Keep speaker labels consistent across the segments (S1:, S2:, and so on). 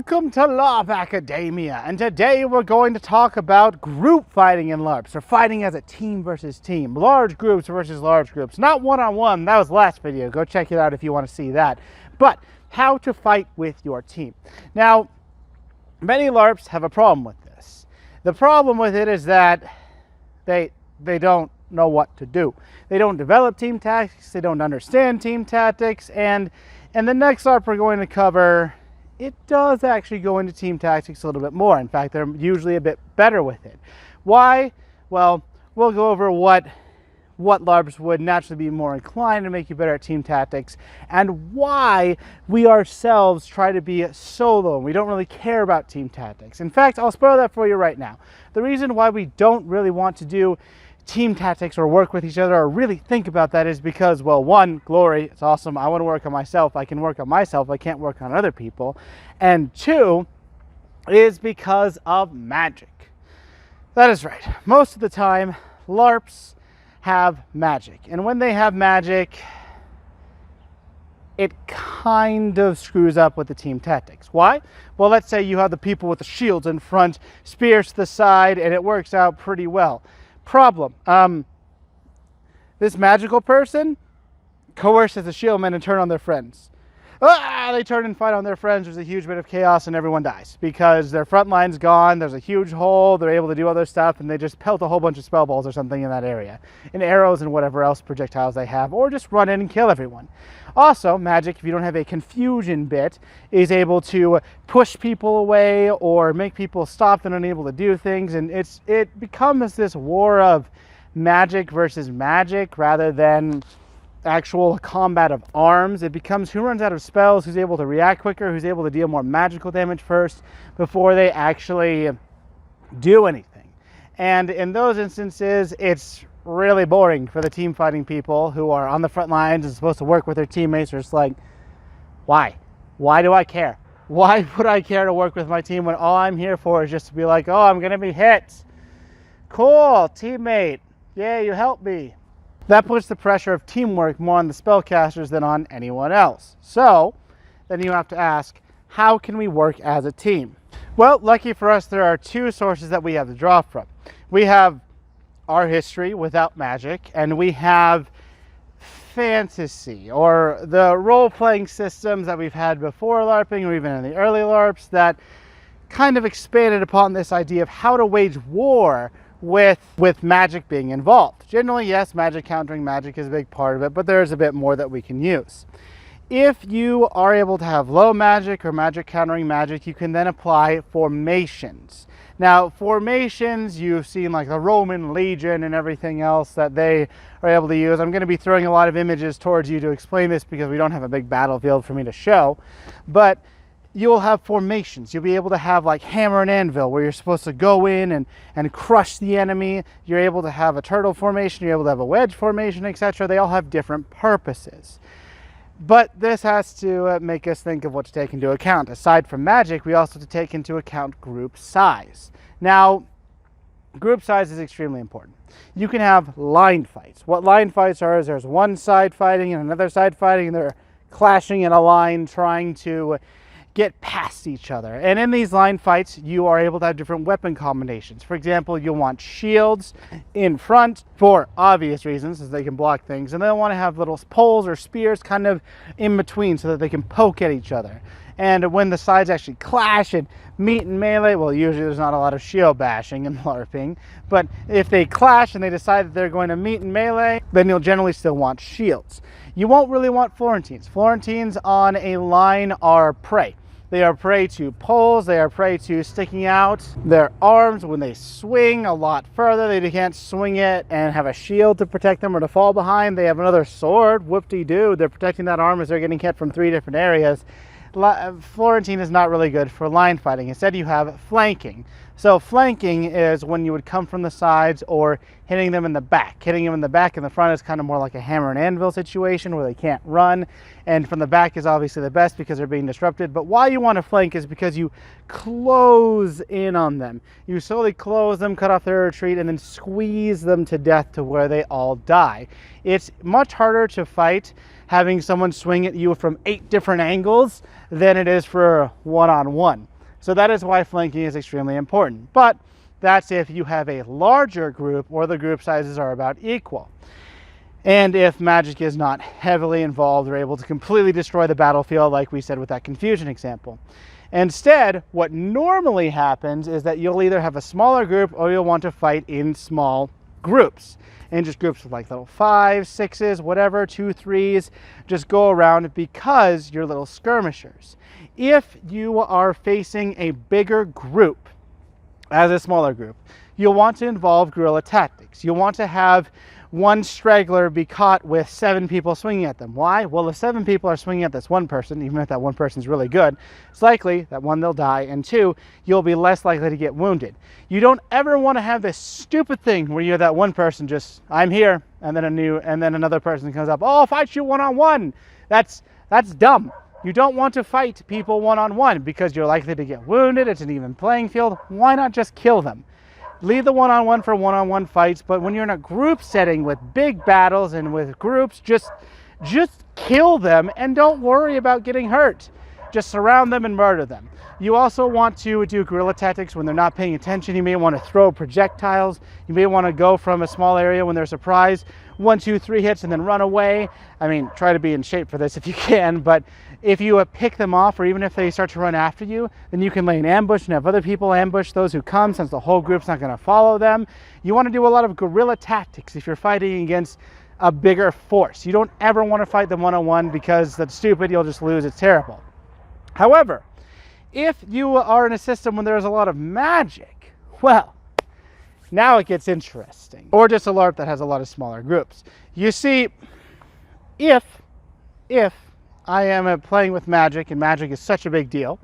S1: Welcome to Larp Academia, and today we're going to talk about group fighting in LARPs, or fighting as a team versus team, large groups versus large groups, not one-on-one. That was last video. Go check it out if you want to see that. But how to fight with your team. Now, many LARPs have a problem with this. The problem with it is that they don't know what to do. They don't develop team tactics, they don't understand team tactics, and the next LARP we're going to cover, it does actually go into team tactics a little bit more. In fact, they're usually a bit better with it. Why? Well, we'll go over what LARPs would naturally be more inclined to make you better at team tactics, and why we ourselves try to be solo and we don't really care about team tactics. In fact, I'll spoil that for you right now. The reason why we don't really want to do team tactics or work with each other or really think about that is because, well, one, glory, it's awesome. I want to work on myself. I can work on myself. I can't work on other people. And two, is because of magic. That is right. Most of the time, LARPs have magic. And when they have magic, it kind of screws up with the team tactics. Why? Well, let's say you have the people with the shields in front, spears to the side, and it works out pretty well. Problem, this magical person coerces the shieldmen and turn on their friends. They turn and fight on their friends. There's a huge bit of chaos and everyone dies because their front line's gone. There's a huge hole. They're able to do other stuff and they just pelt a whole bunch of spell balls or something in that area, and arrows and whatever else projectiles they have, or just run in and kill everyone. Also, magic, if you don't have a confusion bit, is able to push people away or make people stop and unable to do things, and it becomes this war of magic versus magic rather than actual combat of arms. It becomes who runs out of spells, who's able to react quicker, who's able to deal more magical damage first before they actually do anything. And in those instances, it's really boring for the team fighting people who are on the front lines and supposed to work with their teammates. Are just like, why? Why do I care? Why would I care to work with my team when all I'm here for is just to be like, oh, I'm gonna be hit. Cool, teammate. Yeah, you helped me. That puts the pressure of teamwork more on the spellcasters than on anyone else. So then you have to ask, how can we work as a team? Well, lucky for us, there are two sources that we have to draw from. We have our history without magic, and we have fantasy, or the role-playing systems that we've had before LARPing, or even in the early LARPs, that kind of expanded upon this idea of how to wage war with magic being involved. Generally, yes, magic countering magic is a big part of it, but there's a bit more that we can use. If you are able to have low magic or magic countering magic, you can then apply formations. Now, formations, you've seen like the Roman Legion and everything else that they are able to use. I'm going to be throwing a lot of images towards you to explain this because we don't have a big battlefield for me to show, but you'll have formations. You'll be able to have like hammer and anvil where you're supposed to go in and crush the enemy. You're able to have a turtle formation, you're able to have a wedge formation, etc. They all have different purposes. But this has to make us think of what to take into account. Aside from magic, we also have to take into account group size. Now, group size is extremely important. You can have line fights. What line fights are is there's one side fighting and another side fighting, and they're clashing in a line trying to get past each other. And in these line fights, you are able to have different weapon combinations. For example, you'll want shields in front for obvious reasons, as they can block things, and they'll want to have little poles or spears kind of in between so that they can poke at each other. And when the sides actually clash and meet in melee, well, usually there's not a lot of shield bashing in LARPing, but if they clash and they decide that they're going to meet in melee, then you'll generally still want shields. You won't really want Florentines. Florentines on a line are prey. They are prey to poles, they are prey to sticking out their arms when they swing a lot further. They can't swing it and have a shield to protect them or to fall behind. They have another sword, whoop-de-doo. They're protecting that arm as they're getting hit from 3 different areas. Florentine is not really good for line fighting. Instead, you have flanking. So flanking is when you would come from the sides or hitting them in the back. Hitting them in the back and the front is kind of more like a hammer and anvil situation where they can't run. And from the back is obviously the best because they're being disrupted. But why you want to flank is because you close in on them. You slowly close them, cut off their retreat, and then squeeze them to death to where they all die. It's much harder to fight having someone swing at you from 8 different angles than it is for one-on-one. So that is why flanking is extremely important. But that's if you have a larger group or the group sizes are about equal. And if magic is not heavily involved or able to completely destroy the battlefield, like we said with that confusion example. Instead, what normally happens is that you'll either have a smaller group or you'll want to fight in small groups. And just groups of like little 5s, 6s, whatever, 2, 3s, just go around because you're little skirmishers. If you are facing a bigger group as a smaller group, you'll want to involve guerrilla tactics. You'll want to have one straggler be caught with 7 people swinging at them. Why? Well, if 7 people are swinging at this one person, even if that one person's really good, it's likely that 1, they'll die, and 2, you'll be less likely to get wounded. You don't ever want to have this stupid thing where you're that one person just, I'm here, and then another person comes up, oh, I'll fight you one-on-one. That's dumb. You don't want to fight people one-on-one because you're likely to get wounded. It's an even playing field. Why not just kill them? Leave the one-on-one for one-on-one fights, but when you're in a group setting with big battles and with groups, just kill them and don't worry about getting hurt. Just surround them and murder them. You also want to do guerrilla tactics when they're not paying attention. You may want to throw projectiles. You may want to go from a small area when they're surprised, 1, 2, 3 hits and then run away. I mean, try to be in shape for this if you can, but if you pick them off, or even if they start to run after you, then you can lay an ambush and have other people ambush those who come, since the whole group's not going to follow them. You want to do a lot of guerrilla tactics if you're fighting against a bigger force. You don't ever want to fight them one-on-one because that's stupid. You'll just lose. It's terrible. However, if you are in a system when there's a lot of magic, well, now it gets interesting. Or just a LARP that has a lot of smaller groups. You see, if I am playing with magic and magic is such a big deal,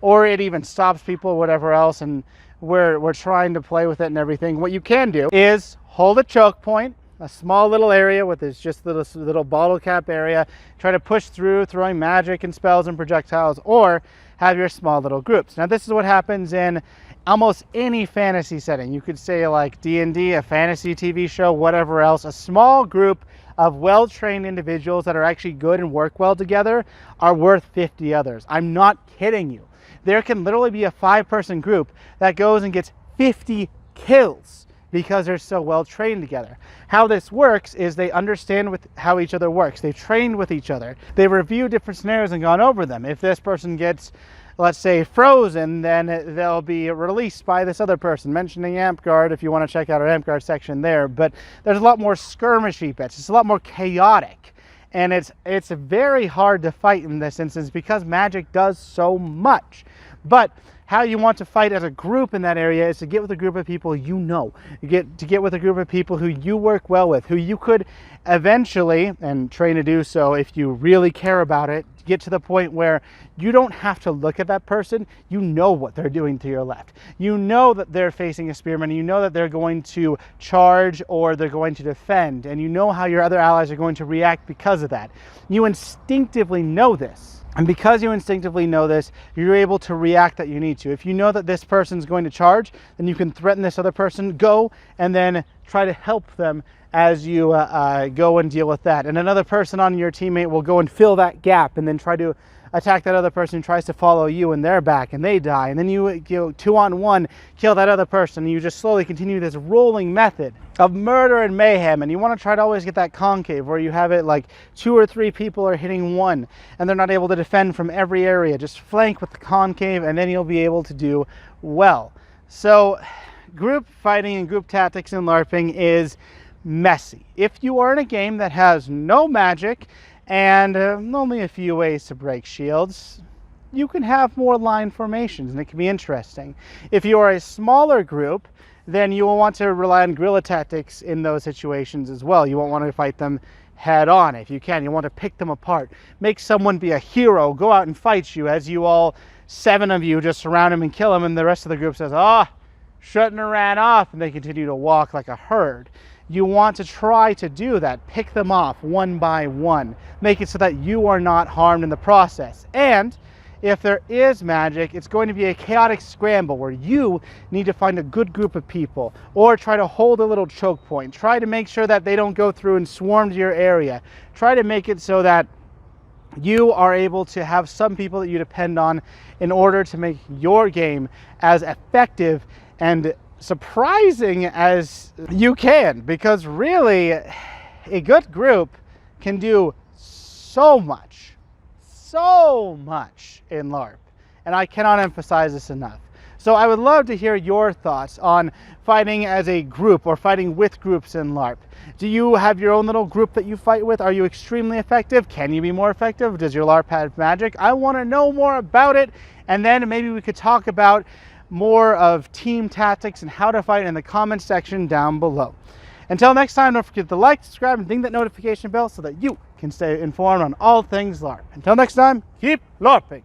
S1: or it even stops people or whatever else, and we're trying to play with it and everything, what you can do is hold a choke point, a small little area with this just little bottle cap area, try to push through throwing magic and spells and projectiles, or have your small little groups. Now this is what happens in almost any fantasy setting. You could say like D&D, a fantasy TV show, whatever else. A small group of well-trained individuals that are actually good and work well together are worth 50 others. I'm not kidding you. There can literally be a 5-person group that goes and gets 50 kills because they're so well trained together. How this works is they understand how each other works. They've trained with each other. They've reviewed different scenarios and gone over them. If this person gets, let's say, frozen, then they'll be released by this other person. Mentioning Amp-Guard, if you want to check out our Amp-Guard section there. But there's a lot more skirmishy bits. It's a lot more chaotic. And it's very hard to fight in this instance because magic does so much. But how you want to fight as a group in that area is to get with a group of people you know. You get with a group of people who you work well with, who you could eventually, and train to do so if you really care about it, get to the point where you don't have to look at that person. You know what they're doing to your left. You know that they're facing a spearman, and you know that they're going to charge or they're going to defend, and you know how your other allies are going to react because of that. You instinctively know this. And because you instinctively know this, you're able to react that you need to. If you know that this person's going to charge, then you can threaten this other person, go, and then try to help them as you go and deal with that. And another person on your teammate will go and fill that gap and then try to attack that other person who tries to follow you and they're back and they die. And then you 2-on-1, kill that other person. And you just slowly continue this rolling method of murder and mayhem. And you want to try to always get that concave where you have it like 2 or 3 people are hitting one and they're not able to defend from every area. Just flank with the concave and then you'll be able to do well. So group fighting and group tactics in LARPing is messy. If you are in a game that has no magic and only a few ways to break shields, you can have more line formations and it can be interesting. If you are a smaller group, then you will want to rely on guerrilla tactics in those situations as well. You won't want to fight them head on if you can. You want to pick them apart. Make someone be a hero, go out and fight you as you all 7 of you just surround him and kill him, and the rest of the group says, shouldn't have ran off, and they continue to walk like a herd. You want to try to do that. Pick them off one by one. Make it so that you are not harmed in the process. And if there is magic, it's going to be a chaotic scramble where you need to find a good group of people or try to hold a little choke point. Try to make sure that they don't go through and swarm to your area. Try to make it so that you are able to have some people that you depend on in order to make your game as effective and surprising as you can, because really a good group can do so much in LARP, and I cannot emphasize this enough. So I would love to hear your thoughts on fighting as a group or fighting with groups in LARP. Do you have your own little group that you fight with? Are you extremely effective? Can you be more effective? Does your LARP have magic? I want to know more about it, and then maybe we could talk about more of team tactics and how to fight in the comment section down below. Until next time, don't forget to like, subscribe, and ding that notification bell so that you can stay informed on all things LARP. Until next time, keep LARPing!